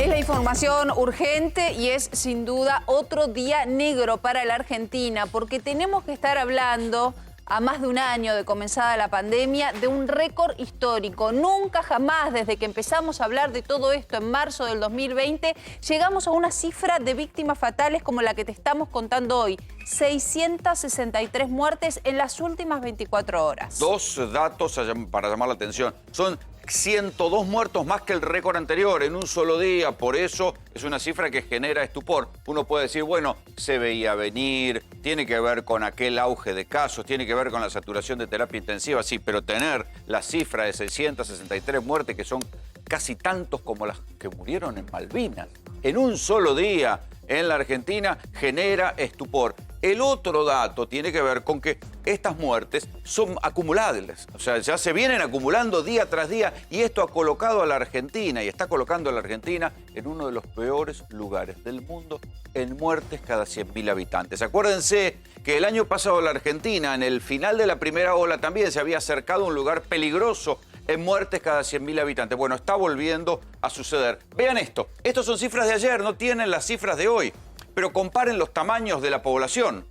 Es la información urgente y es sin duda otro día negro para la Argentina, porque tenemos que estar hablando, a más de un año de comenzada la pandemia, de un récord histórico. Nunca jamás, desde que empezamos a hablar de todo esto en marzo del 2020, llegamos a una cifra de víctimas fatales como la que te estamos contando hoy. 663 muertes en las últimas 24 horas. Dos datos para llamar la atención. Son 102 muertos más que el récord anterior en un solo día. Por eso es una cifra que genera estupor. Uno puede decir, bueno, se veía venir, tiene que ver con aquel auge de casos, tiene que ver con la saturación de terapia intensiva, sí, pero tener la cifra de 663 muertes, que son casi tantos como las que murieron en Malvinas, en un solo día en la Argentina, genera estupor. El otro dato tiene que ver con que estas muertes son acumulables, o sea, ya se vienen acumulando día tras día y esto ha colocado a la Argentina y está colocando a la Argentina en uno de los peores lugares del mundo en muertes cada 100.000 habitantes. Acuérdense que el año pasado la Argentina, en el final de la primera ola, también se había acercado a un lugar peligroso en muertes cada 100.000 habitantes. Bueno, está volviendo a suceder. Vean esto, estos son cifras de ayer, no tienen las cifras de hoy. Pero comparen los tamaños de la población.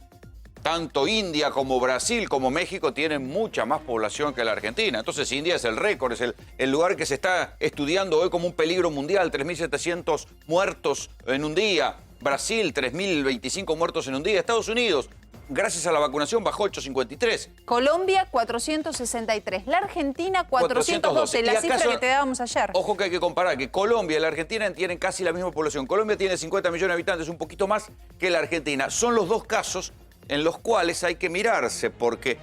Tanto India como Brasil como México tienen mucha más población que la Argentina. Entonces India es el récord, es el lugar que se está estudiando hoy como un peligro mundial. 3.700 muertos en un día. Brasil, 3.025 muertos en un día. Estados Unidos, gracias a la vacunación, bajó 853. Colombia, 463. La Argentina, 412. La cifra que te dábamos ayer. Ojo que hay que comparar, que Colombia y la Argentina tienen casi la misma población. Colombia tiene 50 millones de habitantes, un poquito más que la Argentina. Son los dos casos en los cuales hay que mirarse, porque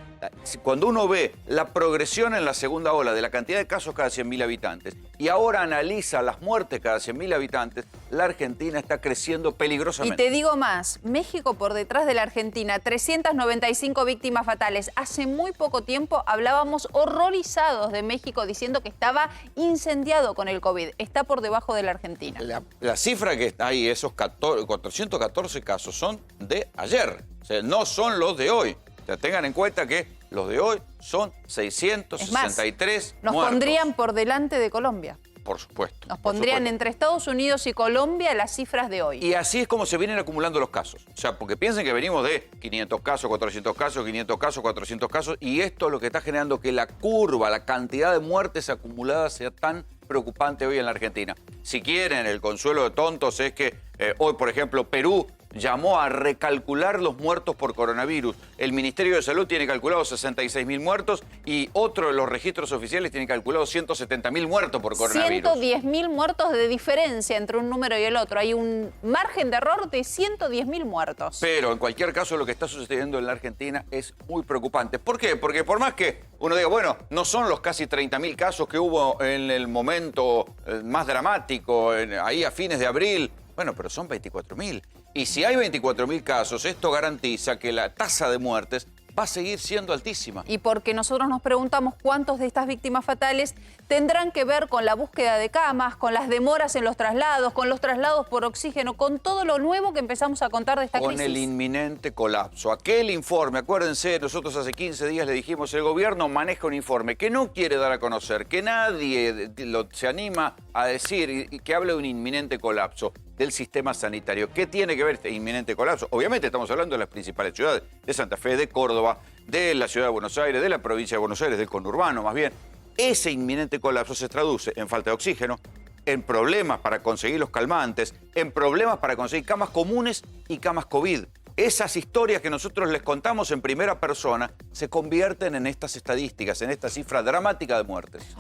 cuando uno ve la progresión en la segunda ola de la cantidad de casos cada 100.000 habitantes y ahora analiza las muertes cada 100.000 habitantes, la Argentina está creciendo peligrosamente. Y te digo más, México por detrás de la Argentina, 395 víctimas fatales. Hace muy poco tiempo hablábamos horrorizados de México diciendo que estaba incendiado con el COVID. Está por debajo de la Argentina. La cifra que está ahí, esos 414 casos, son de ayer. O sea, no son los de hoy. O sea, tengan en cuenta que los de hoy son 663 nos muertos. Pondrían por delante de Colombia. Por supuesto. Nos pondrían entre Estados Unidos y Colombia las cifras de hoy. Y así es como se vienen acumulando los casos. O sea, porque piensen que venimos de 500 casos, 400 casos, 500 casos, 400 casos, y esto es lo que está generando que la curva, la cantidad de muertes acumuladas sea tan preocupante hoy en la Argentina. Si quieren, el consuelo de tontos es que hoy, por ejemplo, Perú llamó a recalcular los muertos por coronavirus. El Ministerio de Salud tiene calculado 66.000 muertos y otro de los registros oficiales tiene calculado 170.000 muertos por coronavirus. 110.000 muertos de diferencia entre un número y el otro. Hay un margen de error de 110.000 muertos. Pero en cualquier caso lo que está sucediendo en la Argentina es muy preocupante. ¿Por qué? Porque por más que uno diga, bueno, no son los casi 30.000 casos que hubo en el momento más dramático, ahí a fines de abril, bueno, pero son 24.000. Y si hay 24.000 casos, esto garantiza que la tasa de muertes va a seguir siendo altísima. Y porque nosotros nos preguntamos cuántos de estas víctimas fatales tendrán que ver con la búsqueda de camas, con las demoras en los traslados, con los traslados por oxígeno, con todo lo nuevo que empezamos a contar de esta crisis. Con el inminente colapso. Aquel informe, acuérdense, nosotros hace 15 días le dijimos, el gobierno maneja un informe que no quiere dar a conocer, que nadie se anima a decir y que hable de un inminente colapso del sistema sanitario. ¿Qué tiene que ver este inminente colapso? Obviamente estamos hablando de las principales ciudades, de Santa Fe, de Córdoba, de la ciudad de Buenos Aires, de la provincia de Buenos Aires, del conurbano más bien. Ese inminente colapso se traduce en falta de oxígeno, en problemas para conseguir los calmantes, en problemas para conseguir camas comunes y camas COVID. Esas historias que nosotros les contamos en primera persona se convierten en estas estadísticas, en esta cifra dramática de muertes.